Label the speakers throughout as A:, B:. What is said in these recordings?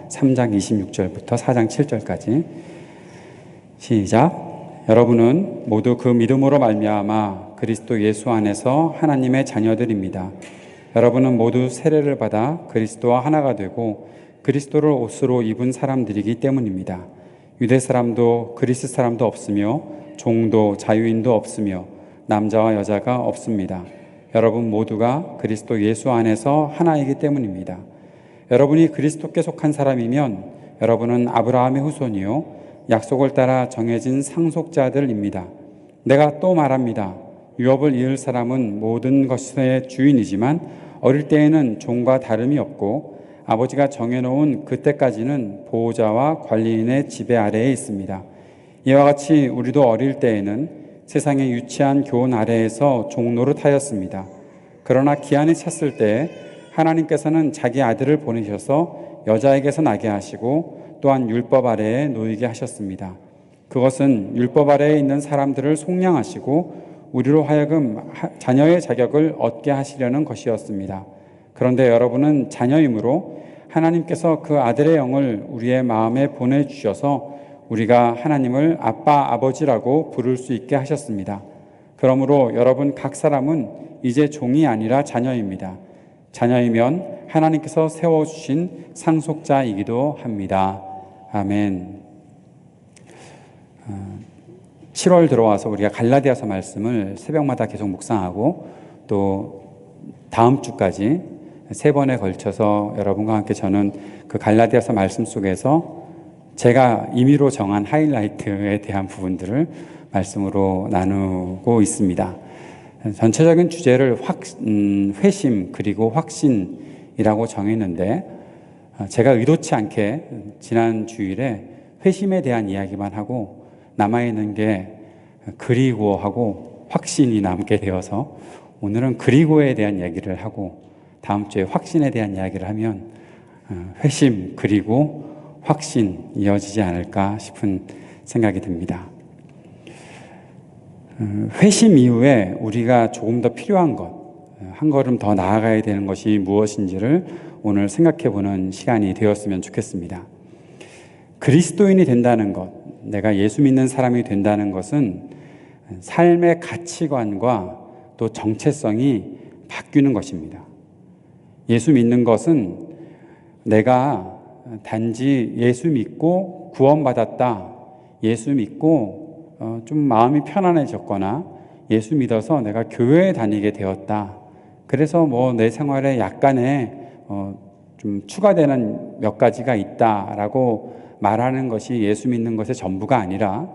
A: 3장 26절부터 4장 7절까지 시작. 여러분은 모두 그 믿음으로 말미암아 그리스도 예수 안에서 하나님의 자녀들입니다. 여러분은 모두 세례를 받아 그리스도와 하나가 되고 그리스도를 옷으로 입은 사람들이기 때문입니다. 유대 사람도 그리스 사람도 없으며 종도 자유인도 없으며 남자와 여자가 없습니다. 여러분 모두가 그리스도 예수 안에서 하나이기 때문입니다. 여러분이 그리스도께 속한 사람이면 여러분은 아브라함의 후손이요 약속을 따라 정해진 상속자들입니다. 내가 또 말합니다. 유업을 이을 사람은 모든 것의 주인이지만 어릴 때에는 종과 다름이 없고 아버지가 정해놓은 그때까지는 보호자와 관리인의 지배 아래에 있습니다. 이와 같이 우리도 어릴 때에는 세상의 유치한 교훈 아래에서 종노릇하였습니다. 그러나 기한이 찼을 때 하나님께서는 자기 아들을 보내셔서 여자에게서 나게 하시고 또한 율법 아래에 놓이게 하셨습니다. 그것은 율법 아래에 있는 사람들을 속량하시고 우리로 하여금 자녀의 자격을 얻게 하시려는 것이었습니다. 그런데 여러분은 자녀이므로 하나님께서 그 아들의 영을 우리의 마음에 보내주셔서 우리가 하나님을 아빠, 아버지라고 부를 수 있게 하셨습니다. 그러므로 여러분 각 사람은 이제 종이 아니라 자녀입니다. 자녀이면 하나님께서 세워주신 상속자이기도 합니다. 아멘. 7월 들어와서 우리가 갈라디아서 말씀을 새벽마다 계속 묵상하고 또 다음 주까지 3번에 걸쳐서 여러분과 함께 저는 그 갈라디아서 말씀 속에서 제가 임의로 정한 하이라이트에 대한 부분들을 말씀으로 나누고 있습니다. 전체적인 주제를 회심 그리고 확신이라고 정했는데 제가 의도치 않게 지난 주일에 회심에 대한 이야기만 하고 남아있는 게 그리고하고 확신이 남게 되어서 오늘은 그리고에 대한 이야기를 하고 다음 주에 확신에 대한 이야기를 하면 회심 그리고 확신 이어지지 않을까 싶은 생각이 듭니다. 회심 이후에 우리가 조금 더 필요한 것, 한 걸음 더 나아가야 되는 것이 무엇인지를 오늘 생각해보는 시간이 되었으면 좋겠습니다. 그리스도인이 된다는 것, 내가 예수 믿는 사람이 된다는 것은 삶의 가치관과 또 정체성이 바뀌는 것입니다. 예수 믿는 것은 내가 단지 예수 믿고 구원받았다, 예수 믿고 좀 마음이 편안해졌거나 예수 믿어서 내가 교회에 다니게 되었다, 그래서 뭐 내 생활에 약간의 좀 추가되는 몇 가지가 있다라고 말하는 것이 예수 믿는 것의 전부가 아니라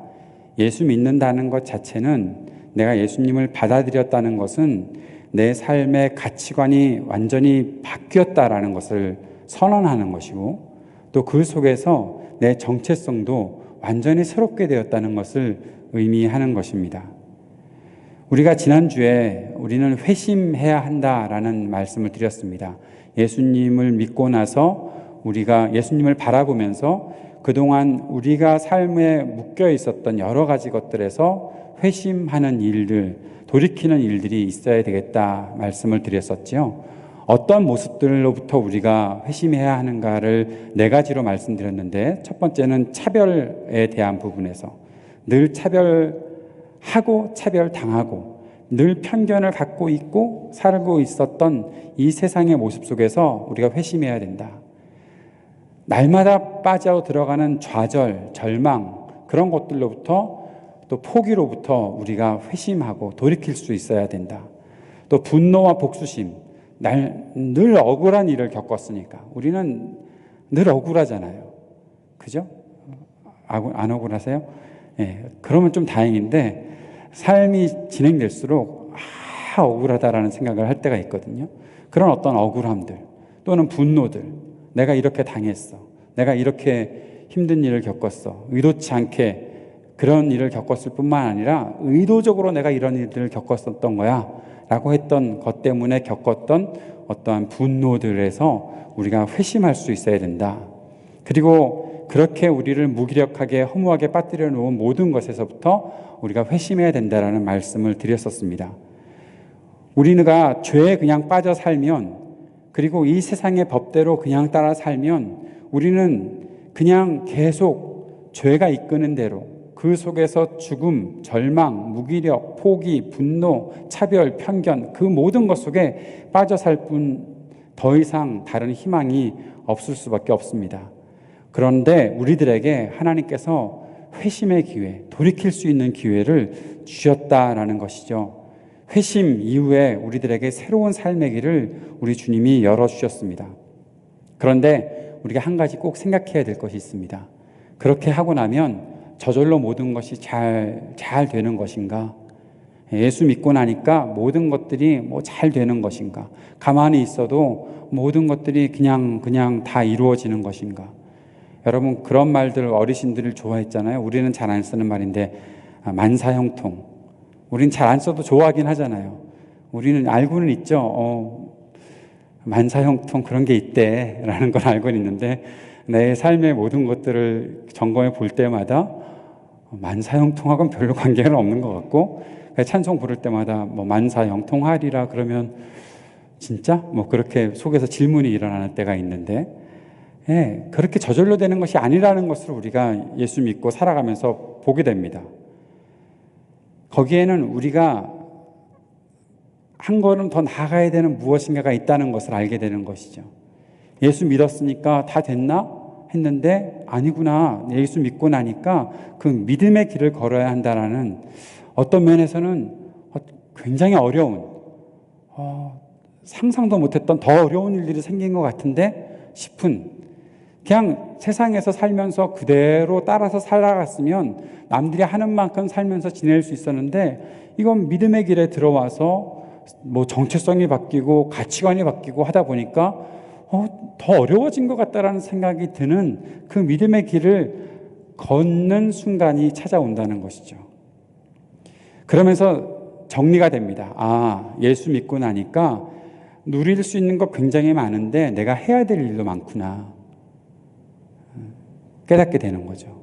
A: 예수 믿는다는 것 자체는 내가 예수님을 받아들였다는 것은 내 삶의 가치관이 완전히 바뀌었다라는 것을 선언하는 것이고 또 그 속에서 내 정체성도 완전히 새롭게 되었다는 것을 의미하는 것입니다. 우리가 지난주에 우리는 회심해야 한다라는 말씀을 드렸습니다. 예수님을 믿고 나서 우리가 예수님을 바라보면서 그동안 우리가 삶에 묶여 있었던 여러 가지 것들에서 회심하는 일들, 돌이키는 일들이 있어야 되겠다 말씀을 드렸었죠. 어떤 모습들로부터 우리가 회심해야 하는가를 4가지로 말씀드렸는데 첫 번째는 차별에 대한 부분에서 늘 차별하고 차별당하고 늘 편견을 갖고 있고 살고 있었던 이 세상의 모습 속에서 우리가 회심해야 된다. 날마다 빠져들어가는 좌절, 절망 그런 것들로부터 또 포기로부터 우리가 회심하고 돌이킬 수 있어야 된다. 또 분노와 복수심, 늘 억울한 일을 겪었으니까 우리는 늘 억울하잖아요. 그죠? 안 억울하세요? 예, 그러면 좀 다행인데 삶이 진행될수록 억울하다라는 생각을 할 때가 있거든요. 그런 어떤 억울함들 또는 분노들, 내가 이렇게 당했어, 내가 이렇게 힘든 일을 겪었어, 의도치 않게 그런 일을 겪었을 뿐만 아니라 의도적으로 내가 이런 일들을 겪었었던 거야 라고 했던 것 때문에 겪었던 어떠한 분노들에서 우리가 회심할 수 있어야 된다. 그리고 그렇게 우리를 무기력하게 허무하게 빠뜨려 놓은 모든 것에서부터 우리가 회심해야 된다라는 말씀을 드렸었습니다. 우리가 죄에 그냥 빠져 살면, 그리고 이 세상의 법대로 그냥 따라 살면 우리는 그냥 계속 죄가 이끄는 대로 그 속에서 죽음, 절망, 무기력, 포기, 분노, 차별, 편견 그 모든 것 속에 빠져 살 뿐 더 이상 다른 희망이 없을 수밖에 없습니다. 그런데 우리들에게 하나님께서 회심의 기회, 돌이킬 수 있는 기회를 주셨다라는 것이죠. 회심 이후에 우리들에게 새로운 삶의 길을 우리 주님이 열어주셨습니다. 그런데 우리가 한 가지 꼭 생각해야 될 것이 있습니다. 그렇게 하고 나면 저절로 모든 것이 잘 되는 것인가? 예수 믿고 나니까 모든 것들이 잘 되는 것인가? 가만히 있어도 모든 것들이 그냥 다 이루어지는 것인가? 여러분, 그런 말들 어르신들을 좋아했잖아요. 우리는 잘 안 쓰는 말인데 만사형통. 우리는 잘 안 써도 좋아하긴 하잖아요. 우리는 알고는 있죠. 만사형통 그런 게 있대라는 걸 알고는 있는데 내 삶의 모든 것들을 점검해 볼 때마다 만사형통하고는 별로 관계가 없는 것 같고, 찬송 부를 때마다 만사형통하리라 그러면 진짜 그렇게 속에서 질문이 일어나는 때가 있는데, 그렇게 저절로 되는 것이 아니라는 것을 우리가 예수 믿고 살아가면서 보게 됩니다. 거기에는 우리가 한 걸음 더 나아가야 되는 무엇인가가 있다는 것을 알게 되는 것이죠. 예수 믿었으니까 다 됐나? 했는데 아니구나. 예수 믿고 나니까 그 믿음의 길을 걸어야 한다라는, 어떤 면에서는 굉장히 어려운, 상상도 못했던 더 어려운 일들이 생긴 것 같은데 싶은, 그냥 세상에서 살면서 그대로 따라서 살아갔으면 남들이 하는 만큼 살면서 지낼 수 있었는데, 이건 믿음의 길에 들어와서 정체성이 바뀌고 가치관이 바뀌고 하다 보니까 더 어려워진 것 같다라는 생각이 드는 그 믿음의 길을 걷는 순간이 찾아온다는 것이죠. 그러면서 정리가 됩니다. 예수 믿고 나니까 누릴 수 있는 것 굉장히 많은데 내가 해야 될 일도 많구나 깨닫게 되는 거죠.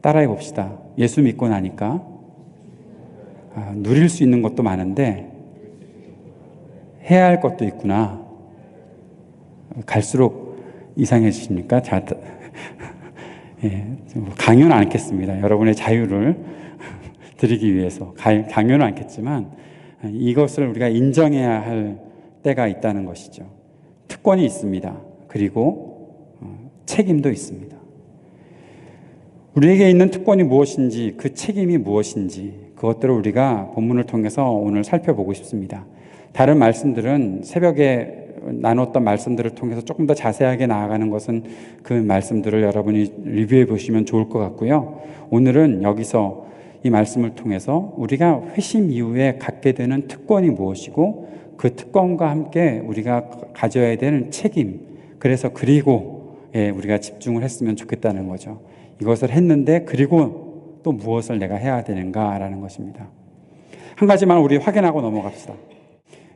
A: 따라해 봅시다. 예수 믿고 나니까 누릴 수 있는 것도 많은데 해야 할 것도 있구나. 갈수록 이상해지십니까? 강요는 않겠습니다. 여러분의 자유를 드리기 위해서 강요는 않겠지만 이것을 우리가 인정해야 할 때가 있다는 것이죠. 특권이 있습니다. 그리고 책임도 있습니다. 우리에게 있는 특권이 무엇인지, 그 책임이 무엇인지, 그것들을 우리가 본문을 통해서 오늘 살펴보고 싶습니다. 다른 말씀들은 새벽에 나눴던 말씀들을 통해서 조금 더 자세하게 나아가는 것은 그 말씀들을 여러분이 리뷰해 보시면 좋을 것 같고요. 오늘은 여기서 이 말씀을 통해서 우리가 회심 이후에 갖게 되는 특권이 무엇이고 그 특권과 함께 우리가 가져야 되는 책임, 그리고 우리가 집중을 했으면 좋겠다는 거죠. 이것을 했는데 그리고 또 무엇을 내가 해야 되는가라는 것입니다. 한 가지만 우리 확인하고 넘어갑시다.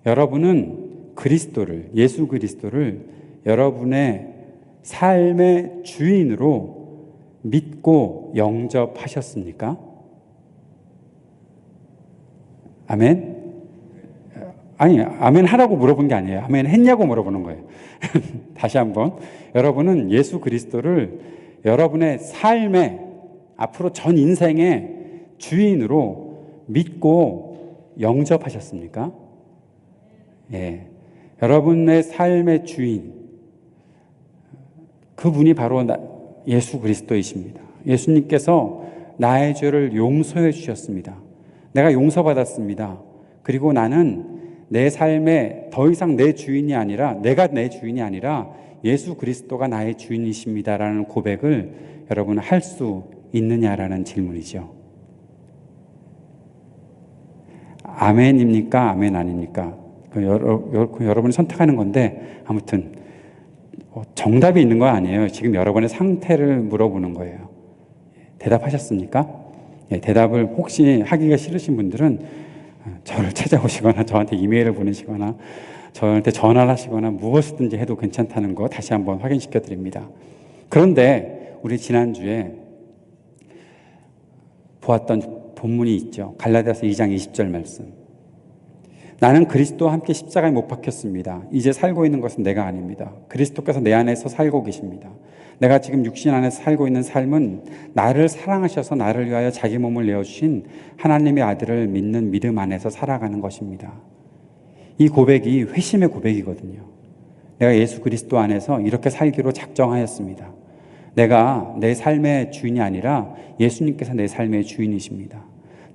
A: 여러분은 그리스도를, 예수 그리스도를 여러분의 삶의 주인으로 믿고 영접하셨습니까? 아멘? 아니, 아멘 하라고 물어본 게 아니에요. 아멘 했냐고 물어보는 거예요. 다시 한번. 여러분은 예수 그리스도를 여러분의 삶의, 앞으로 전 인생의 주인으로 믿고 영접하셨습니까? 여러분의 삶의 주인, 그분이 바로 예수 그리스도이십니다. 예수님께서 나의 죄를 용서해 주셨습니다. 내가 용서받았습니다. 그리고 나는 내 삶에 더 이상 내 주인이 아니라, 내가 내 주인이 아니라 예수 그리스도가 나의 주인이십니다라는 고백을 여러분은 할 수 있느냐라는 질문이죠. 아멘입니까? 아멘 아닙니까? 여러분이 선택하는 건데, 아무튼 정답이 있는 거 아니에요. 지금 여러분의 상태를 물어보는 거예요. 대답하셨습니까? 대답을 혹시 하기가 싫으신 분들은 저를 찾아오시거나 저한테 이메일을 보내시거나 저한테 전화를 하시거나 무엇이든지 해도 괜찮다는 거 다시 한번 확인시켜 드립니다. 그런데 우리 지난주에 보았던 본문이 있죠. 갈라디아서 2장 20절 말씀. 나는 그리스도와 함께 십자가에 못 박혔습니다. 이제 살고 있는 것은 내가 아닙니다. 그리스도께서 내 안에서 살고 계십니다. 내가 지금 육신 안에서 살고 있는 삶은 나를 사랑하셔서 나를 위하여 자기 몸을 내어주신 하나님의 아들을 믿는 믿음 안에서 살아가는 것입니다. 이 고백이 회심의 고백이거든요. 내가 예수 그리스도 안에서 이렇게 살기로 작정하였습니다. 내가 내 삶의 주인이 아니라 예수님께서 내 삶의 주인이십니다.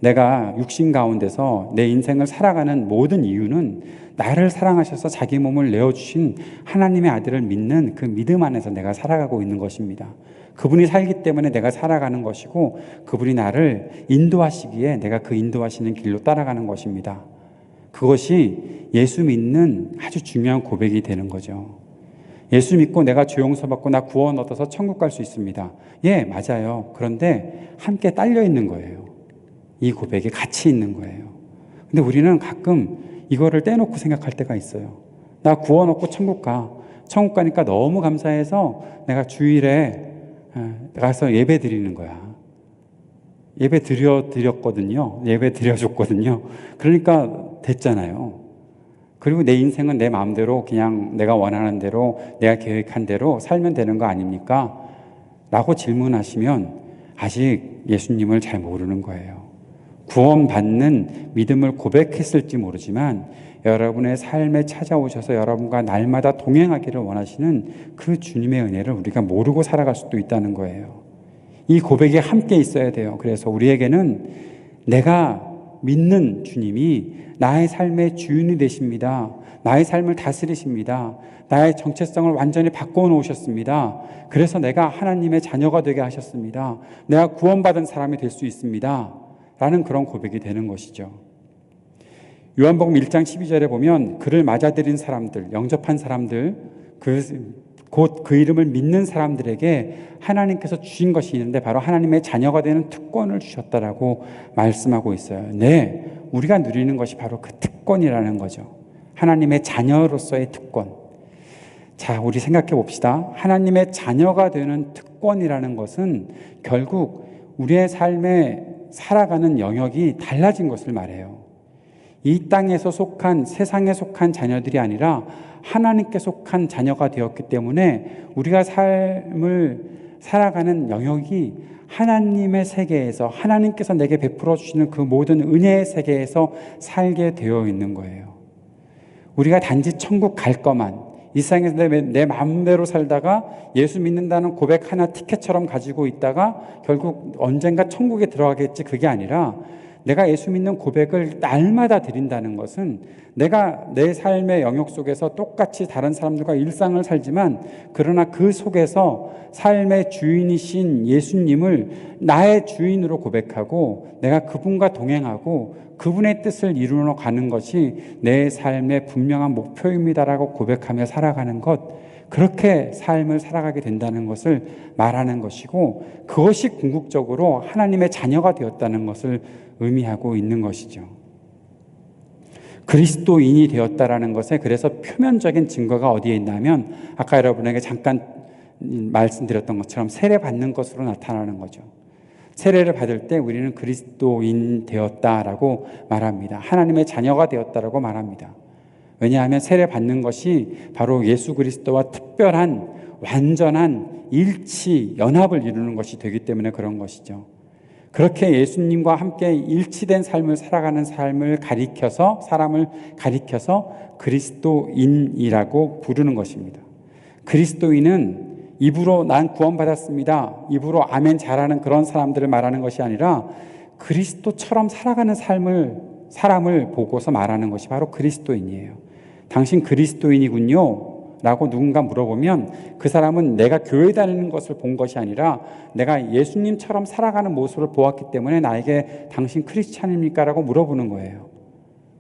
A: 내가 육신 가운데서 내 인생을 살아가는 모든 이유는 나를 사랑하셔서 자기 몸을 내어주신 하나님의 아들을 믿는 그 믿음 안에서 내가 살아가고 있는 것입니다. 그분이 살기 때문에 내가 살아가는 것이고 그분이 나를 인도하시기에 내가 그 인도하시는 길로 따라가는 것입니다. 그것이 예수 믿는 아주 중요한 고백이 되는 거죠. 예수 믿고 내가 죄 용서받고 나 구원 얻어서 천국 갈 수 있습니다. 예, 맞아요. 그런데 함께 딸려 있는 거예요. 이 고백이 같이 있는 거예요. 근데 우리는 가끔 이거를 떼놓고 생각할 때가 있어요. 나 구원 얻고 천국 가. 천국 가니까 너무 감사해서 내가 주일에 가서 예배 드리는 거야. 예배 드렸거든요. 예배 드려줬거든요. 그러니까 됐잖아요. 그리고 내 인생은 내 마음대로 그냥 내가 원하는 대로 내가 계획한 대로 살면 되는 거 아닙니까? 라고 질문하시면 아직 예수님을 잘 모르는 거예요. 구원받는 믿음을 고백했을지 모르지만 여러분의 삶에 찾아오셔서 여러분과 날마다 동행하기를 원하시는 그 주님의 은혜를 우리가 모르고 살아갈 수도 있다는 거예요. 이 고백이 함께 있어야 돼요. 그래서 우리에게는 내가 믿는 주님이 나의 삶의 주인이 되십니다. 나의 삶을 다스리십니다. 나의 정체성을 완전히 바꿔놓으셨습니다. 그래서 내가 하나님의 자녀가 되게 하셨습니다. 내가 구원받은 사람이 될 수 있습니다. 라는 그런 고백이 되는 것이죠. 요한복음 1장 12절에 보면 그를 맞아들인 사람들, 영접한 사람들, 곧 그 이름을 믿는 사람들에게 하나님께서 주신 것이 있는데 바로 하나님의 자녀가 되는 특권을 주셨다라고 말씀하고 있어요. 네, 우리가 누리는 것이 바로 그 특권이라는 거죠. 하나님의 자녀로서의 특권. 자, 우리 생각해 봅시다. 하나님의 자녀가 되는 특권이라는 것은 결국 우리의 삶에 살아가는 영역이 달라진 것을 말해요. 이 땅에서 속한, 세상에 속한 자녀들이 아니라 하나님께 속한 자녀가 되었기 때문에 우리가 삶을 살아가는 영역이 하나님의 세계에서, 하나님께서 내게 베풀어 주시는 그 모든 은혜의 세계에서 살게 되어 있는 거예요. 우리가 단지 천국 갈 것만, 이 세상에서 내 마음대로 살다가 예수 믿는다는 고백 하나 티켓처럼 가지고 있다가 결국 언젠가 천국에 들어가겠지, 그게 아니라 내가 예수 믿는 고백을 날마다 드린다는 것은 내가 내 삶의 영역 속에서 똑같이 다른 사람들과 일상을 살지만 그러나 그 속에서 삶의 주인이신 예수님을 나의 주인으로 고백하고 내가 그분과 동행하고 그분의 뜻을 이루어 가는 것이 내 삶의 분명한 목표입니다라고 고백하며 살아가는 것, 그렇게 삶을 살아가게 된다는 것을 말하는 것이고 그것이 궁극적으로 하나님의 자녀가 되었다는 것을 의미하고 있는 것이죠. 그리스도인이 되었다라는 것에 그래서 표면적인 증거가 어디에 있냐면 아까 여러분에게 잠깐 말씀드렸던 것처럼 세례 받는 것으로 나타나는 거죠. 세례를 받을 때 우리는 그리스도인 되었다라고 말합니다. 하나님의 자녀가 되었다라고 말합니다. 왜냐하면 세례 받는 것이 바로 예수 그리스도와 특별한 완전한 일치, 연합을 이루는 것이 되기 때문에 그런 것이죠. 그렇게 예수님과 함께 일치된 삶을 살아가는 삶을 가리켜서, 사람을 가리켜서 그리스도인이라고 부르는 것입니다. 그리스도인은 입으로 난 구원받았습니다, 입으로 아멘 잘하는 그런 사람들을 말하는 것이 아니라 그리스도처럼 살아가는 사람을 보고서 말하는 것이 바로 그리스도인이에요. 당신 그리스도인이군요 라고 누군가 물어보면 그 사람은 내가 교회 다니는 것을 본 것이 아니라 내가 예수님처럼 살아가는 모습을 보았기 때문에 나에게 당신 크리스찬입니까? 라고 물어보는 거예요.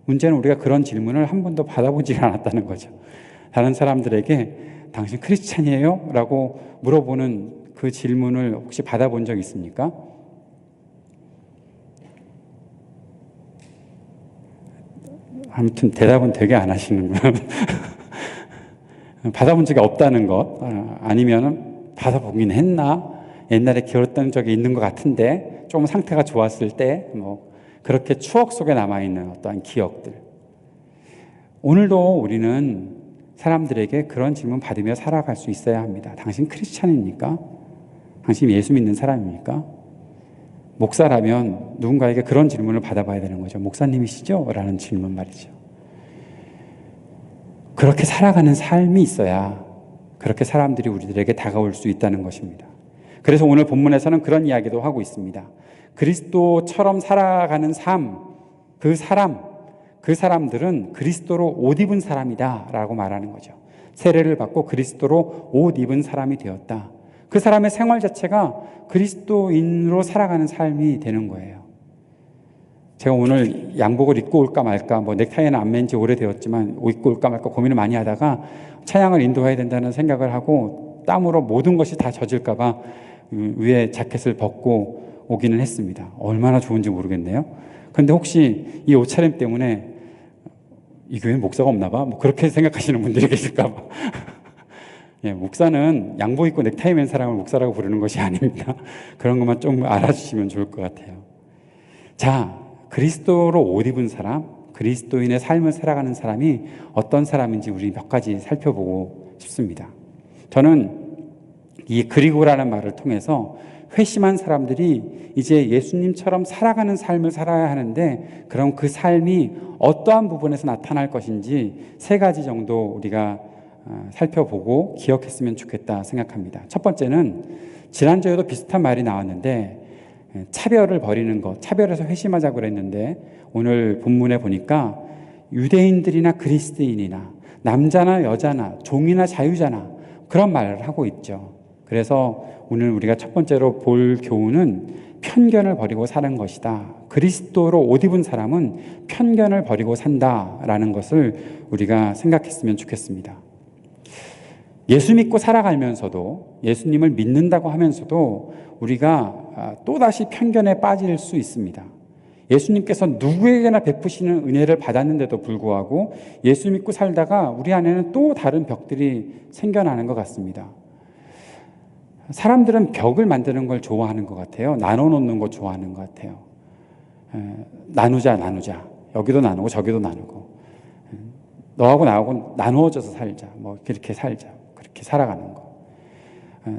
A: 문제는 우리가 그런 질문을 한 번도 받아보지 않았다는 거죠. 다른 사람들에게 당신 크리스찬이에요? 라고 물어보는 그 질문을 혹시 받아본 적 있습니까? 아무튼 대답은 되게 안 하시는 거예요. 받아본 적이 없다는 것, 아니면 받아보긴 했나? 옛날에 기울었던 적이 있는 것 같은데 좀 상태가 좋았을 때 그렇게 추억 속에 남아있는 어떠한 기억들. 오늘도 우리는 사람들에게 그런 질문 받으며 살아갈 수 있어야 합니다. 당신 크리스찬입니까? 당신 예수 믿는 사람입니까? 목사라면 누군가에게 그런 질문을 받아봐야 되는 거죠. 목사님이시죠? 라는 질문 말이죠. 그렇게 살아가는 삶이 있어야 그렇게 사람들이 우리들에게 다가올 수 있다는 것입니다. 그래서 오늘 본문에서는 그런 이야기도 하고 있습니다. 그리스도처럼 살아가는 삶, 그 사람들은 그리스도로 옷 입은 사람이다 라고 말하는 거죠. 세례를 받고 그리스도로 옷 입은 사람이 되었다. 그 사람의 생활 자체가 그리스도인으로 살아가는 삶이 되는 거예요. 제가 오늘 양복을 입고 올까 말까, 넥타이는 안 맨 지 오래되었지만 입고 올까 말까 고민을 많이 하다가 찬양을 인도해야 된다는 생각을 하고 땀으로 모든 것이 다 젖을까 봐 위에 자켓을 벗고 오기는 했습니다. 얼마나 좋은지 모르겠네요. 그런데 혹시 이 옷차림 때문에 이 교회는 목사가 없나 봐? 그렇게 생각하시는 분들이 계실까 봐. 예, 목사는 양복 입고 넥타이 맨 사람을 목사라고 부르는 것이 아닙니다. 그런 것만 좀 알아주시면 좋을 것 같아요. 자, 그리스도로 옷 입은 사람, 그리스도인의 삶을 살아가는 사람이 어떤 사람인지 우리 몇 가지 살펴보고 싶습니다. 저는 이 그리고라는 말을 통해서 회심한 사람들이 이제 예수님처럼 살아가는 삶을 살아야 하는데, 그럼 그 삶이 어떠한 부분에서 나타날 것인지 세 가지 정도 우리가 살펴보고 기억했으면 좋겠다 생각합니다. 첫 번째는 지난주에도 비슷한 말이 나왔는데 차별을 버리는 것, 차별에서 회심하자고 그랬는데 오늘 본문에 보니까 유대인들이나 그리스도인이나 남자나 여자나 종이나 자유자나 그런 말을 하고 있죠. 그래서 오늘 우리가 첫 번째로 볼 교훈은 편견을 버리고 사는 것이다. 그리스도로 옷 입은 사람은 편견을 버리고 산다라는 것을 우리가 생각했으면 좋겠습니다. 예수 믿고 살아가면서도, 예수님을 믿는다고 하면서도 우리가 또다시 편견에 빠질 수 있습니다. 예수님께서 누구에게나 베푸시는 은혜를 받았는데도 불구하고 예수 믿고 살다가 우리 안에는 또 다른 벽들이 생겨나는 것 같습니다. 사람들은 벽을 만드는 걸 좋아하는 것 같아요. 나눠놓는 거 좋아하는 것 같아요. 나누자. 여기도 나누고 저기도 나누고. 너하고 나하고 나누어져서 살자. 그렇게 살자. 그렇게 살아가는 거.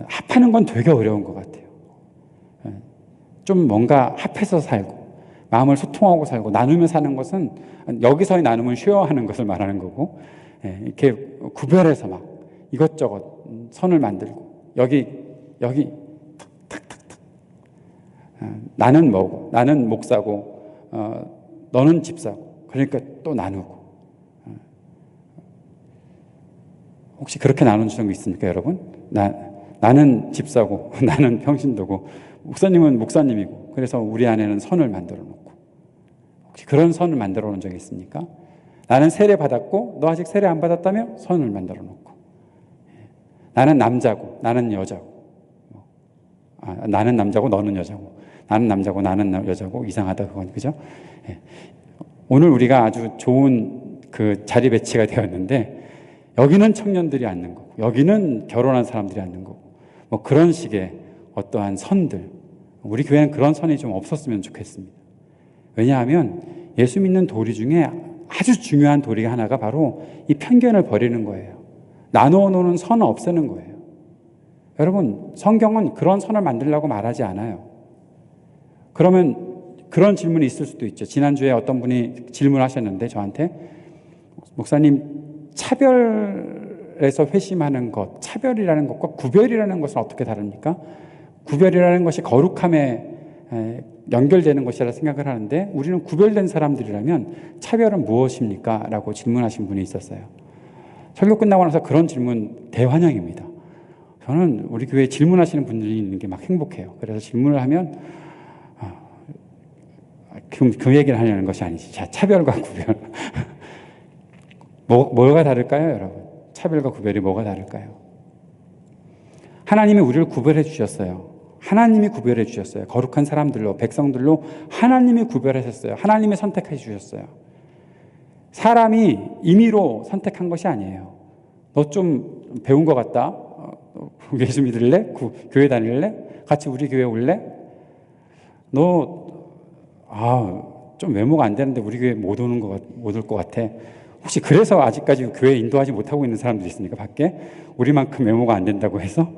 A: 합하는 건 되게 어려운 것 같아요. 좀 뭔가 합해서 살고 마음을 소통하고 살고 나누며 사는 것은 여기서의 나눔은 쉐어하는 것을 말하는 거고, 이렇게 구별해서 막 이것저것 선을 만들고 여기 탁탁탁탁 나는 뭐고 나는 목사고 너는 집사고, 그러니까 또 나누고. 혹시 그렇게 나눈 적이 있습니까, 여러분? 나는 집사고 나는 평신도고 목사님은 목사님이고, 그래서 우리 안에는 선을 만들어 놓고. 혹시 그런 선을 만들어 놓은 적이 있습니까? 나는 세례 받았고 너 아직 세례 안 받았다며 선을 만들어 놓고. 나는 남자고 나는 여자고, 나는 남자고 너는 여자고, 나는 남자고 나는 여자고. 이상하다 그건, 그죠? 오늘 우리가 아주 좋은 그 자리 배치가 되었는데 여기는 청년들이 앉는 거고 여기는 결혼한 사람들이 앉는 거고, 그런 식의 어떠한 선들, 우리 교회는 그런 선이 좀 없었으면 좋겠습니다. 왜냐하면 예수 믿는 도리 중에 아주 중요한 도리가 하나가 바로 이 편견을 버리는 거예요. 나누어 놓는 선을 없애는 거예요. 여러분, 성경은 그런 선을 만들려고 말하지 않아요. 그러면 그런 질문이 있을 수도 있죠. 지난주에 어떤 분이 질문하셨는데 저한테, 목사님, 차별에서 회심하는 것, 차별이라는 것과 구별이라는 것은 어떻게 다릅니까? 구별이라는 것이 거룩함에 연결되는 것이라 생각을 하는데 우리는 구별된 사람들이라면 차별은 무엇입니까? 라고 질문하신 분이 있었어요. 설교 끝나고 나서 그런 질문 대환영입니다. 저는 우리 교회에 질문하시는 분들이 있는 게 막 행복해요. 그래서 질문을 하면 그 얘기를 하려는 것이 아니지. 자, 차별과 구별. 뭐가 다를까요, 여러분? 차별과 구별이 뭐가 다를까요? 하나님이 우리를 구별해 주셨어요. 하나님이 구별해 주셨어요. 거룩한 사람들로, 백성들로 하나님이 구별하셨어요. 하나님이 선택해 주셨어요. 사람이 임의로 선택한 것이 아니에요. 너 좀 배운 것 같다. 예수 믿을래? 교회 다닐래? 같이 우리 교회 올래? 너 좀 외모가 안 되는데 우리 교회 못 올 것 같아. 혹시 그래서 아직까지 교회 인도하지 못하고 있는 사람들이 있습니까? 밖에? 우리만큼 메모가 안 된다고 해서?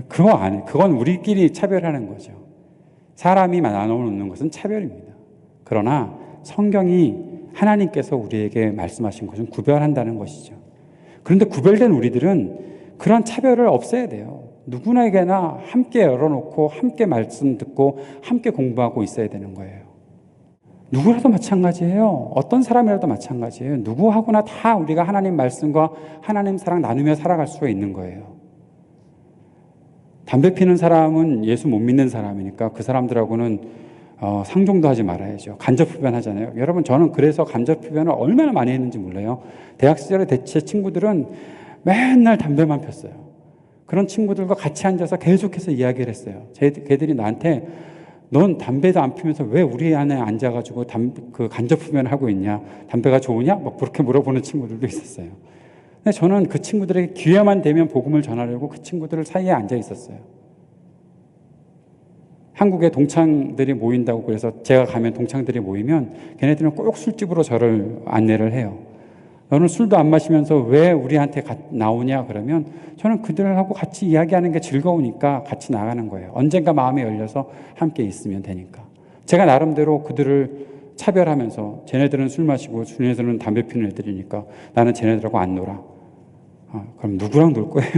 A: 그건 우리끼리 차별하는 거죠. 사람이 나눠놓는 것은 차별입니다. 그러나 성경이 하나님께서 우리에게 말씀하신 것은 구별한다는 것이죠. 그런데 구별된 우리들은 그런 차별을 없애야 돼요. 누구에게나 함께 열어놓고 함께 말씀 듣고 함께 공부하고 있어야 되는 거예요. 누구라도 마찬가지예요. 어떤 사람이라도 마찬가지예요. 누구하고나 다 우리가 하나님 말씀과 하나님 사랑 나누며 살아갈 수가 있는 거예요. 담배 피는 사람은 예수 못 믿는 사람이니까 그 사람들하고는 상종도 하지 말아야죠. 간접흡연 하잖아요. 여러분, 저는 그래서 간접흡연을 얼마나 많이 했는지 몰라요. 대학 시절에 제 친구들은 맨날 담배만 폈어요. 그런 친구들과 같이 앉아서 계속해서 이야기를 했어요. 걔들이 나한테 넌 담배도 안 피면서 왜 우리 안에 앉아가지고 간접흡연을 하고 있냐? 담배가 좋으냐? 막 그렇게 물어보는 친구들도 있었어요. 근데 저는 그 친구들에게 기회만 되면 복음을 전하려고 그 친구들 사이에 앉아 있었어요. 한국에 동창들이 모인다고 그래서 제가 가면 동창들이 모이면 걔네들은 꼭 술집으로 저를 안내를 해요. 너는 술도 안 마시면서 왜 우리한테 나오냐 그러면 저는 그들하고 같이 이야기하는 게 즐거우니까 같이 나가는 거예요. 언젠가 마음이 열려서 함께 있으면 되니까. 제가 나름대로 그들을 차별하면서 쟤네들은 술 마시고 쟤네들은 담배 피는 애들이니까 나는 쟤네들하고 안 놀아. 그럼 누구랑 놀 거예요?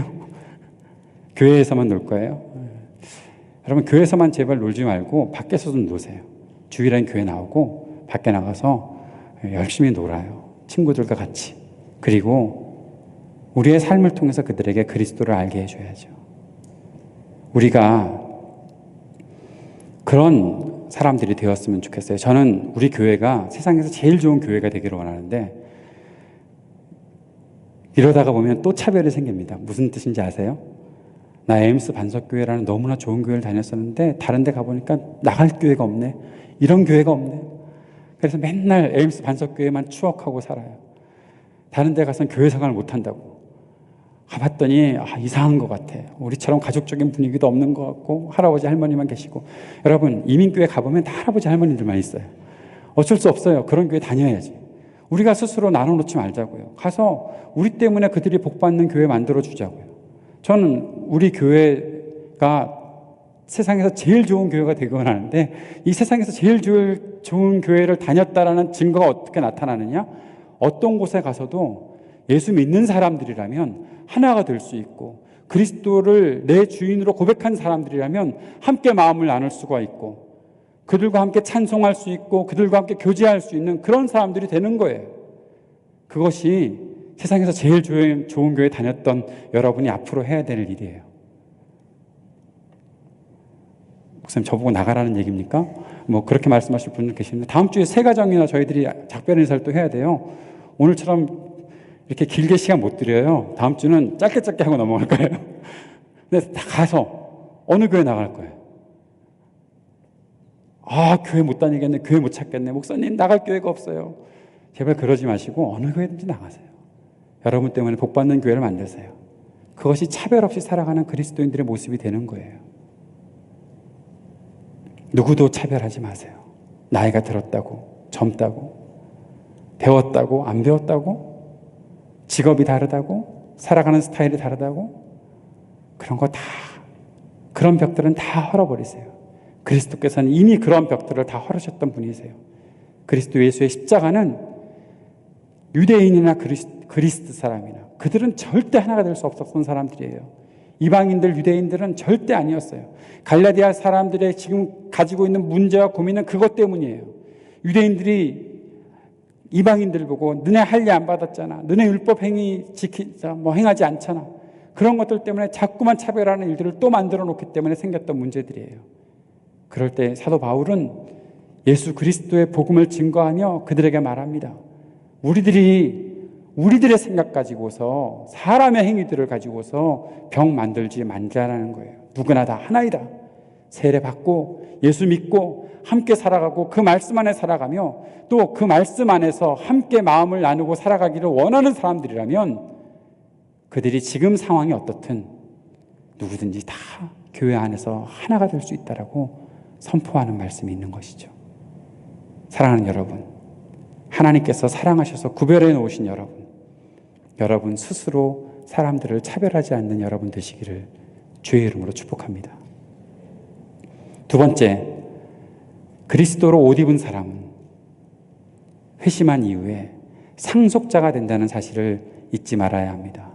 A: 교회에서만 놀 거예요? 여러분, 교회에서만 제발 놀지 말고 밖에서 좀 노세요. 주일엔 교회 나오고 밖에 나가서 열심히 놀아요. 친구들과 같이. 그리고 우리의 삶을 통해서 그들에게 그리스도를 알게 해줘야죠. 우리가 그런 사람들이 되었으면 좋겠어요. 저는 우리 교회가 세상에서 제일 좋은 교회가 되기를 원하는데 이러다가 보면 또 차별이 생깁니다. 무슨 뜻인지 아세요? 나 에임스 반석교회라는 너무나 좋은 교회를 다녔었는데 다른 데 가보니까 나갈 교회가 없네. 이런 교회가 없네. 그래서 맨날 에임스 반석교회만 추억하고 살아요. 다른 데 가서는 교회 생활을 못한다고. 가봤더니 이상한 것 같아. 우리처럼 가족적인 분위기도 없는 것 같고 할아버지 할머니만 계시고. 여러분, 이민교회 가보면 다 할아버지 할머니들만 있어요. 어쩔 수 없어요. 그런 교회 다녀야지. 우리가 스스로 나눠놓지 말자고요. 가서 우리 때문에 그들이 복받는 교회 만들어주자고요. 저는 우리 교회가 세상에서 제일 좋은 교회가 되기만 하는데 이 세상에서 제일 좋은 교회를 다녔다라는 증거가 어떻게 나타나느냐? 어떤 곳에 가서도 예수 믿는 사람들이라면 하나가 될 수 있고 그리스도를 내 주인으로 고백한 사람들이라면 함께 마음을 나눌 수가 있고 그들과 함께 찬송할 수 있고 그들과 함께 교제할 수 있는 그런 사람들이 되는 거예요. 그것이 세상에서 제일 좋은 교회 다녔던 여러분이 앞으로 해야 될 일이에요. 목사님, 저보고 나가라는 얘기입니까? 뭐 그렇게 말씀하실 분들 계시는데 다음 주에 새가정이나 저희들이 작별 인사를 또 해야 돼요. 오늘처럼 이렇게 길게 시간 못 드려요. 다음 주는 짧게 하고 넘어갈 거예요. 근데 다 가서 어느 교회 나갈 거예요. 교회 못 다니겠네. 교회 못 찾겠네. 목사님, 나갈 교회가 없어요. 제발 그러지 마시고 어느 교회든지 나가세요. 여러분 때문에 복받는 교회를 만드세요. 그것이 차별 없이 살아가는 그리스도인들의 모습이 되는 거예요. 누구도 차별하지 마세요. 나이가 들었다고, 젊다고, 배웠다고, 안 배웠다고, 직업이 다르다고, 살아가는 스타일이 다르다고, 그런 벽들은 다 헐어버리세요. 그리스도께서는 이미 그런 벽들을 다 헐으셨던 분이세요. 그리스도 예수의 십자가는 유대인이나 그리스도 사람이나 그들은 절대 하나가 될 수 없었던 사람들이에요. 이방인들, 유대인들은 절대 아니었어요. 갈라디아 사람들의 지금 가지고 있는 문제와 고민은 그것 때문이에요. 유대인들이 이방인들 보고 너네 할례 안 받았잖아. 너네 율법 행하지 않잖아. 그런 것들 때문에 자꾸만 차별하는 일들을 또 만들어 놓기 때문에 생겼던 문제들이에요. 그럴 때 사도 바울은 예수 그리스도의 복음을 증거하며 그들에게 말합니다. 우리들의 생각 가지고서 사람의 행위들을 가지고서 병 만들지 말자라는 거예요. 누구나 다 하나이다. 세례 받고 예수 믿고 함께 살아가고 그 말씀 안에 살아가며 또 그 말씀 안에서 함께 마음을 나누고 살아가기를 원하는 사람들이라면 그들이 지금 상황이 어떻든 누구든지 다 교회 안에서 하나가 될 수 있다라고 선포하는 말씀이 있는 것이죠. 사랑하는 여러분, 하나님께서 사랑하셔서 구별해 놓으신 여러분 스스로 사람들을 차별하지 않는 여러분 되시기를 주의 이름으로 축복합니다. 두 번째, 그리스도로 옷 입은 사람은 회심한 이후에 상속자가 된다는 사실을 잊지 말아야 합니다.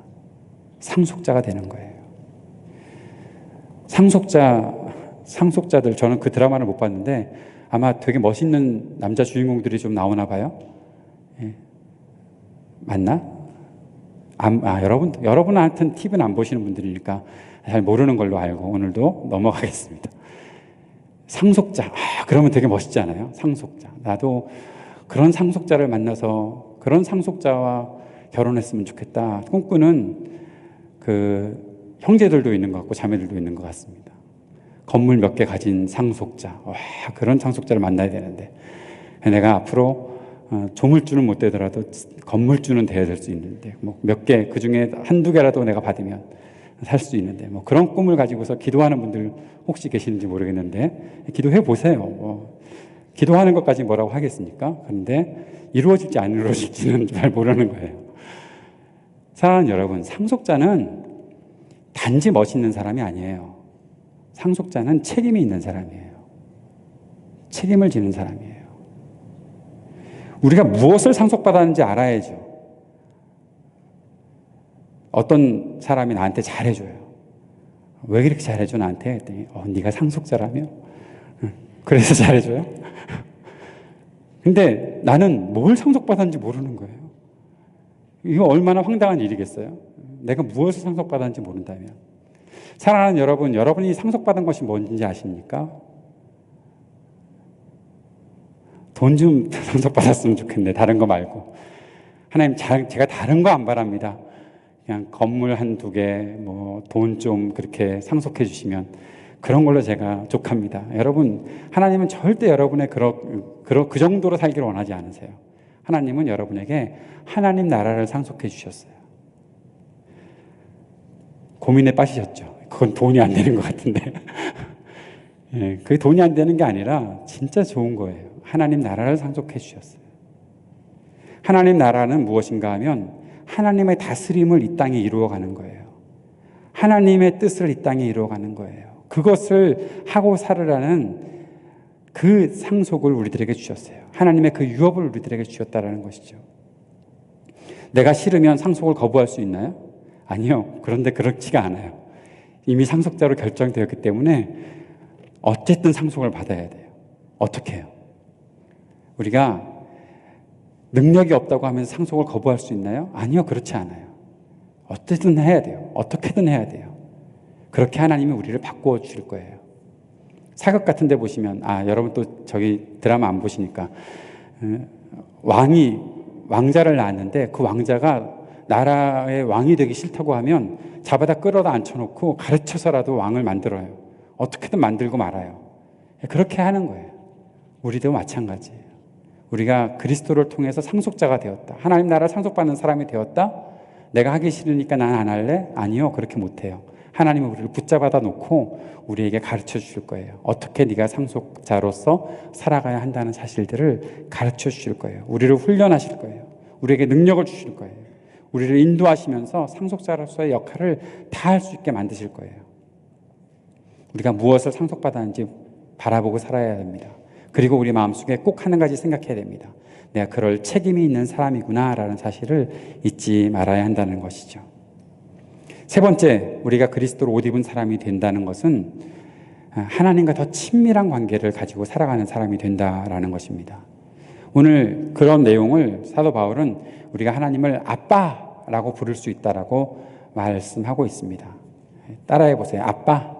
A: 상속자가 되는 거예요. 상속자들, 저는 그 드라마를 못 봤는데 아마 되게 멋있는 남자 주인공들이 좀 나오나 봐요. 예. 맞나? 여러분한테는 TV는 안 보시는 분들이니까 잘 모르는 걸로 알고 오늘도 넘어가겠습니다. 상속자, 그러면 되게 멋있지 않아요? 상속자. 나도 그런 상속자를 만나서 그런 상속자와 결혼했으면 좋겠다 꿈꾸는 그 형제들도 있는 것 같고 자매들도 있는 것 같습니다. 건물 몇 개 가진 상속자, 그런 상속자를 만나야 되는데 내가 앞으로 조물주는 못 되더라도 건물주는 돼야 될 수 있는데 뭐 몇 개, 그중에 한두 개라도 내가 받으면 살 수 있는데 뭐 그런 꿈을 가지고서 기도하는 분들 혹시 계시는지 모르겠는데 기도해 보세요. 기도하는 것까지 뭐라고 하겠습니까? 그런데 이루어질지 안 이루어질지는 잘 모르는 거예요. 사랑하는 여러분, 상속자는 단지 멋있는 사람이 아니에요. 상속자는 책임이 있는 사람이에요. 책임을 지는 사람이에요. 우리가 무엇을 상속받았는지 알아야죠. 어떤 사람이 나한테 잘해줘요. 왜 그렇게 잘해줘 나한테? 했더니 네가 상속자라며? 그래서 잘해줘요? 근데 나는 뭘 상속받았는지 모르는 거예요. 이거 얼마나 황당한 일이겠어요? 내가 무엇을 상속받았는지 모른다면. 사랑하는 여러분, 여러분이 상속받은 것이 뭔지 아십니까? 돈 좀 상속받았으면 좋겠네. 다른 거 말고. 하나님, 제가 다른 거 안 바랍니다. 그냥 건물 한두 개, 뭐 돈 좀 그렇게 상속해 주시면 그런 걸로 제가 족합니다. 여러분, 하나님은 절대 여러분의 그 정도로 살기를 원하지 않으세요. 하나님은 여러분에게 하나님 나라를 상속해 주셨어요. 고민에 빠지셨죠? 그건 돈이 안 되는 것 같은데. 예, 그게 돈이 안 되는 게 아니라 진짜 좋은 거예요. 하나님 나라를 상속해 주셨어요. 하나님 나라는 무엇인가 하면 하나님의 다스림을 이 땅에 이루어가는 거예요. 하나님의 뜻을 이 땅에 이루어가는 거예요. 그것을 하고 살으라는 그 상속을 우리들에게 주셨어요. 하나님의 그 유업을 우리들에게 주셨다라는 것이죠. 내가 싫으면 상속을 거부할 수 있나요? 아니요. 그런데 그렇지가 않아요. 이미 상속자로 결정되었기 때문에 어쨌든 상속을 받아야 돼요. 어떻게 해요? 우리가 능력이 없다고 하면서 상속을 거부할 수 있나요? 아니요. 그렇지 않아요. 어쨌든 해야 돼요. 어떻게든 해야 돼요. 그렇게 하나님이 우리를 바꾸어 주실 거예요. 사극 같은 데 보시면, 여러분 또 저기 드라마 안 보시니까, 왕자를 낳았는데 그 왕자가 나라의 왕이 되기 싫다고 하면 잡아다 끌어다 앉혀놓고 가르쳐서라도 왕을 만들어요. 어떻게든 만들고 말아요. 그렇게 하는 거예요. 우리도 마찬가지예요. 우리가 그리스도를 통해서 상속자가 되었다. 하나님 나라 상속받는 사람이 되었다. 내가 하기 싫으니까 난 안 할래? 아니요. 그렇게 못해요. 하나님은 우리를 붙잡아다 놓고 우리에게 가르쳐 주실 거예요. 어떻게 네가 상속자로서 살아가야 한다는 사실들을 가르쳐 주실 거예요. 우리를 훈련하실 거예요. 우리에게 능력을 주실 거예요. 우리를 인도하시면서 상속자로서의 역할을 다 할 수 있게 만드실 거예요. 우리가 무엇을 상속받았는지 바라보고 살아야 됩니다. 그리고 우리 마음속에 꼭 한 가지 생각해야 됩니다. 내가 그럴 책임이 있는 사람이구나 라는 사실을 잊지 말아야 한다는 것이죠. 세 번째, 우리가 그리스도로 옷 입은 사람이 된다는 것은 하나님과 더 친밀한 관계를 가지고 살아가는 사람이 된다라는 것입니다. 오늘 그런 내용을 사도 바울은 우리가 하나님을 아빠라고 부를 수 있다라고 말씀하고 있습니다. 따라해 보세요. 아빠.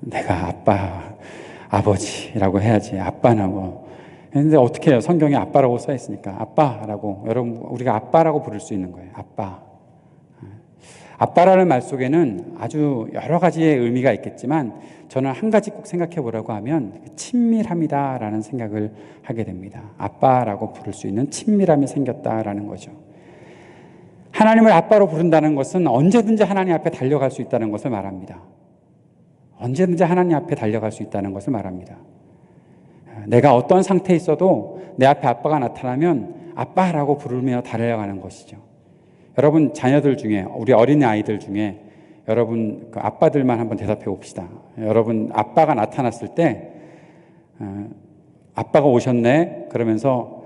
A: 내가 아빠, 아버지라고 해야지. 아빠나 뭐. 근데 어떻게 해요? 성경에 아빠라고 써 있으니까. 아빠라고. 여러분, 우리가 아빠라고 부를 수 있는 거예요. 아빠. 아빠라는 말 속에는 아주 여러 가지의 의미가 있겠지만 저는 한 가지 꼭 생각해 보라고 하면 친밀함이다라는 생각을 하게 됩니다. 아빠라고 부를 수 있는 친밀함이 생겼다라는 거죠. 하나님을 아빠로 부른다는 것은 언제든지 하나님 앞에 달려갈 수 있다는 것을 말합니다. 언제든지 하나님 앞에 달려갈 수 있다는 것을 말합니다. 내가 어떤 상태에 있어도 내 앞에 아빠가 나타나면 아빠라고 부르며 달려가는 것이죠. 여러분 자녀들 중에, 우리 어린이 아이들 중에 여러분 그 아빠들만 한번 대답해 봅시다. 여러분 아빠가 나타났을 때 아빠가 오셨네 그러면서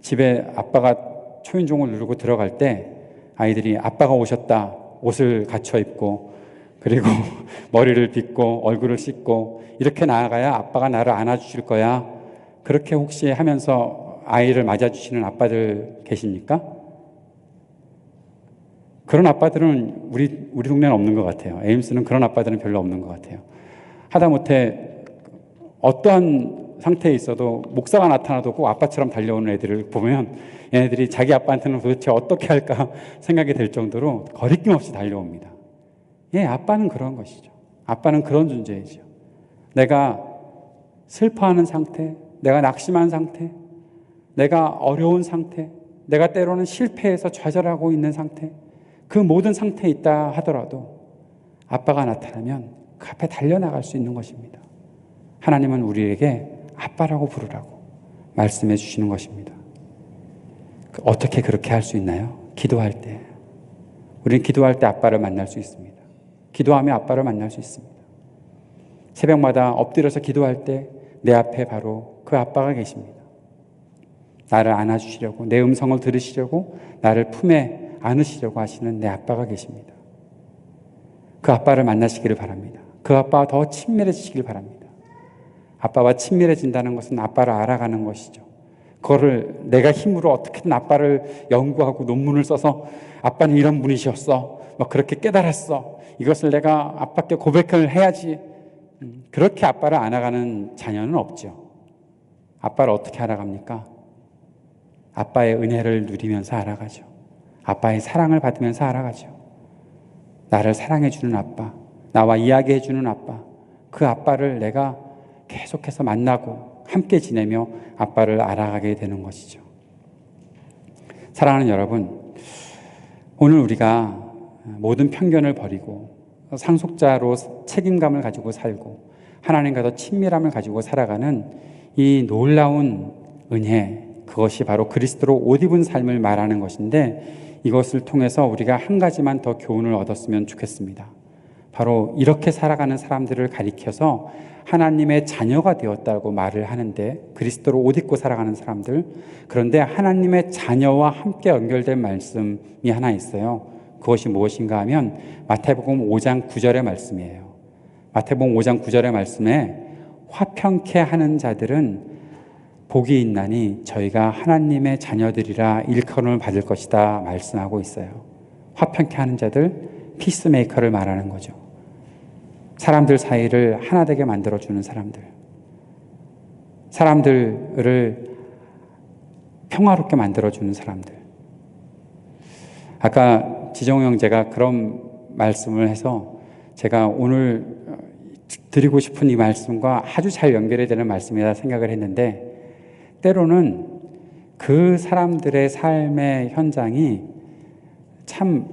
A: 집에 아빠가 초인종을 누르고 들어갈 때 아이들이 아빠가 오셨다 옷을 갖춰 입고 그리고 머리를 빗고 얼굴을 씻고 이렇게 나아가야 아빠가 나를 안아주실 거야. 그렇게 혹시 하면서 아이를 맞아주시는 아빠들 계십니까? 그런 아빠들은 우리 동네는 없는 것 같아요. 에임스는 그런 아빠들은 별로 없는 것 같아요. 하다못해 어떠한 상태에 있어도 목사가 나타나도 꼭 아빠처럼 달려오는 애들을 보면 얘네들이 자기 아빠한테는 도대체 어떻게 할까 생각이 될 정도로 거리낌 없이 달려옵니다. 예, 아빠는 그런 것이죠. 아빠는 그런 존재이죠. 내가 슬퍼하는 상태, 내가 낙심한 상태, 내가 어려운 상태, 내가 때로는 실패해서 좌절하고 있는 상태, 그 모든 상태에 있다 하더라도 아빠가 나타나면 그 앞에 달려나갈 수 있는 것입니다. 하나님은 우리에게 아빠라고 부르라고 말씀해 주시는 것입니다. 어떻게 그렇게 할 수 있나요? 기도할 때. 우리는 기도할 때 아빠를 만날 수 있습니다. 기도하며 아빠를 만날 수 있습니다. 새벽마다 엎드려서 기도할 때 내 앞에 바로 그 아빠가 계십니다. 나를 안아주시려고, 내 음성을 들으시려고, 나를 품에 안으시려고 하시는 내 아빠가 계십니다. 그 아빠를 만나시기를 바랍니다. 그 아빠와 더 친밀해지시길 바랍니다. 아빠와 친밀해진다는 것은 아빠를 알아가는 것이죠. 그거를 내가 힘으로 어떻게든 아빠를 연구하고 논문을 써서 아빠는 이런 분이셨어, 막 그렇게 깨달았어, 이것을 내가 아빠께 고백을 해야지, 그렇게 아빠를 알아가는 자녀는 없죠. 아빠를 어떻게 알아갑니까? 아빠의 은혜를 누리면서 알아가죠. 아빠의 사랑을 받으면서 알아가죠. 나를 사랑해주는 아빠, 나와 이야기해주는 아빠, 그 아빠를 내가 계속해서 만나고 함께 지내며 아빠를 알아가게 되는 것이죠. 사랑하는 여러분, 오늘 우리가 모든 편견을 버리고 상속자로 책임감을 가지고 살고 하나님과 더 친밀함을 가지고 살아가는 이 놀라운 은혜, 그것이 바로 그리스도로 옷 입은 삶을 말하는 것인데, 이것을 통해서 우리가 한 가지만 더 교훈을 얻었으면 좋겠습니다. 바로 이렇게 살아가는 사람들을 가리켜서 하나님의 자녀가 되었다고 말을 하는데, 그리스도로 옷 입고 살아가는 사람들, 그런데 하나님의 자녀와 함께 연결된 말씀이 하나 있어요. 그것이 무엇인가 하면 마태복음 5장 9절의 말씀이에요. 마태복음 5장 9절의 말씀에 화평케 하는 자들은 복이 있나니 저희가 하나님의 자녀들이라 일컬음을 받을 것이다 말씀하고 있어요. 화평케 하는 자들, 피스메이커를 말하는 거죠. 사람들 사이를 하나 되게 만들어주는 사람들, 사람들을 평화롭게 만들어주는 사람들. 아까 지정우 형제가 그런 말씀을 해서 제가 오늘 드리고 싶은 이 말씀과 아주 잘 연결이 되는 말씀이라 생각을 했는데, 때로는 그 사람들의 삶의 현장이 참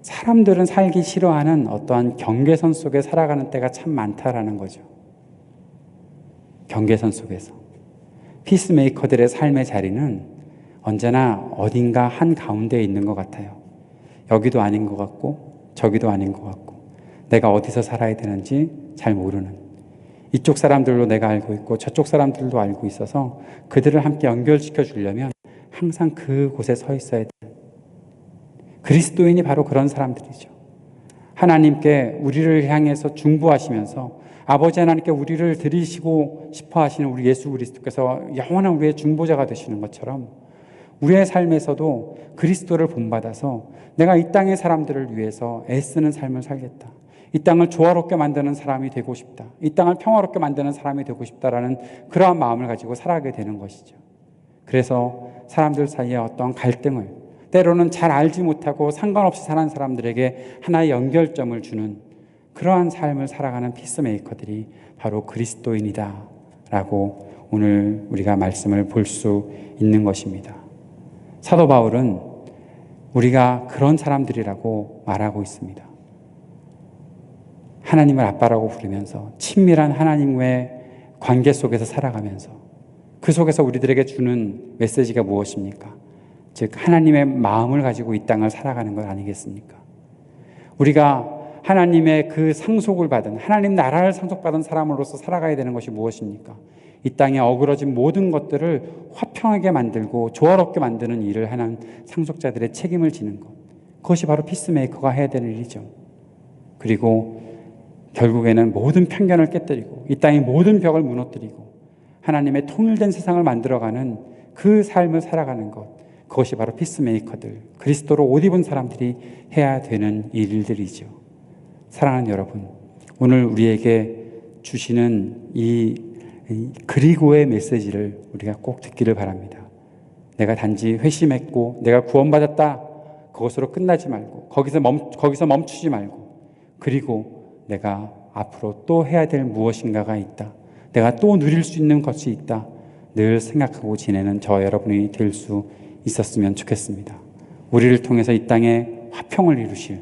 A: 사람들은 살기 싫어하는 어떠한 경계선 속에 살아가는 때가 참 많다라는 거죠. 경계선 속에서 피스메이커들의 삶의 자리는 언제나 어딘가 한가운데에 있는 것 같아요. 여기도 아닌 것 같고 저기도 아닌 것 같고, 내가 어디서 살아야 되는지 잘 모르는, 이쪽 사람들로 내가 알고 있고 저쪽 사람들도 알고 있어서 그들을 함께 연결시켜 주려면 항상 그곳에 서 있어야 돼요. 그리스도인이 바로 그런 사람들이죠. 하나님께 우리를 향해서 중보하시면서 아버지 하나님께 우리를 드리시고 싶어 하시는 우리 예수 그리스도께서 영원한 우리의 중보자가 되시는 것처럼, 우리의 삶에서도 그리스도를 본받아서 내가 이 땅의 사람들을 위해서 애쓰는 삶을 살겠다, 이 땅을 조화롭게 만드는 사람이 되고 싶다, 이 땅을 평화롭게 만드는 사람이 되고 싶다라는 그러한 마음을 가지고 살아가게 되는 것이죠. 그래서 사람들 사이에 어떤 갈등을, 때로는 잘 알지 못하고 상관없이 사는 사람들에게 하나의 연결점을 주는 그러한 삶을 살아가는 피스메이커들이 바로 그리스도인이다 라고 오늘 우리가 말씀을 볼 수 있는 것입니다. 사도 바울은 우리가 그런 사람들이라고 말하고 있습니다. 하나님을 아빠라고 부르면서 친밀한 하나님과의 관계 속에서 살아가면서 그 속에서 우리들에게 주는 메시지가 무엇입니까? 즉 하나님의 마음을 가지고 이 땅을 살아가는 것 아니겠습니까? 우리가 하나님의 그 상속을 받은, 하나님 나라를 상속받은 사람으로서 살아가야 되는 것이 무엇입니까? 이 땅에 어그러진 모든 것들을 화평하게 만들고 조화롭게 만드는 일을 하는 상속자들의 책임을 지는 것, 그것이 바로 피스메이커가 해야 되는 일이죠. 그리고 결국에는 모든 편견을 깨뜨리고 이 땅의 모든 벽을 무너뜨리고 하나님의 통일된 세상을 만들어가는 그 삶을 살아가는 것, 그것이 바로 피스메이커들, 그리스도로 옷 입은 사람들이 해야 되는 일들이죠. 사랑하는 여러분, 오늘 우리에게 주시는 이 그리고의 메시지를 우리가 꼭 듣기를 바랍니다. 내가 단지 회심했고 내가 구원받았다, 그것으로 끝나지 말고 거기서 멈추지 말고, 그리고 내가 앞으로 또 해야 될 무엇인가가 있다, 내가 또 누릴 수 있는 것이 있다, 늘 생각하고 지내는 저와 여러분이 될 수 있었으면 좋겠습니다. 우리를 통해서 이 땅에 화평을 이루실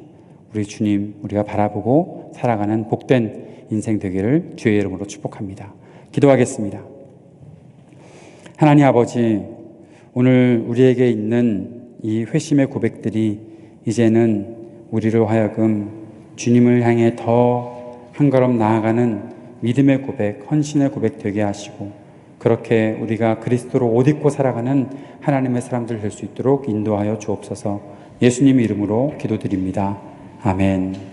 A: 우리 주님, 우리가 바라보고 살아가는 복된 인생 되기를 주의 이름으로 축복합니다. 기도하겠습니다. 하나님 아버지, 오늘 우리에게 있는 이 회심의 고백들이 이제는 우리로 하여금 주님을 향해 더 한 걸음 나아가는 믿음의 고백, 헌신의 고백 되게 하시고, 그렇게 우리가 그리스도로 옷 입고 살아가는 하나님의 사람들 될 수 있도록 인도하여 주옵소서. 예수님 이름으로 기도드립니다. 아멘.